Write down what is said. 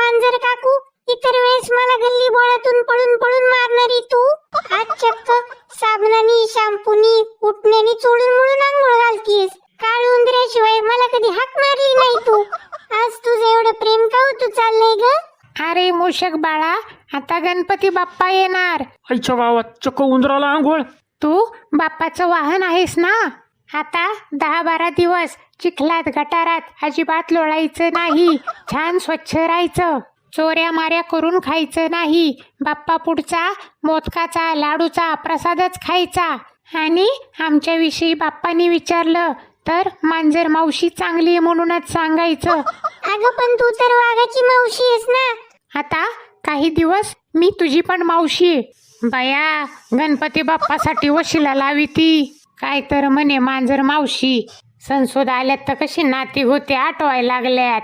मांजर काकू, इतर वेळेस मला गल्ली बोळातून पळून पळून मारणारी तू आज चक्क साबणानी शॅम्पूनी उठण्यानी चोळून मुळून आंघोळ घालतीयस. काळ उंदऱ्याशिवाय मला कधी हाक मारली नाही तू. आज तुझं एवढं प्रेम का तू चाललंय ग? अरे मूषक बाळा, आता गणपती बाप्पा येणार. आईच्या गावात चक्क उंदराला आंघोळ. तू बाप्पाचं वाहन आहेस ना. आता 10-12 दिवस चिखलात गटारात अजिबात लोळायचं नाही. छान स्वच्छ राहायचं. चोऱ्या माऱ्या करून खायचं नाही. बाप्पा पुढचा मोदकाचा लाडूचा प्रसादच खायचा. आणि आमच्याविषयी बाप्पानी विचारलं तर मांजर मावशी चांगली आहे म्हणूनच सांगायचं. अगं पण तू तर वाघाची मावशी आहेस ना. आता काही दिवस मी तुझी पण मावशी आहे. बया, गणपती बाप्पासाठी वशिला लावी ती. काय तर म्हणे मांजर मावशी. संसद आल्यात तर कशी नाती होते आठवाय लागल्यात.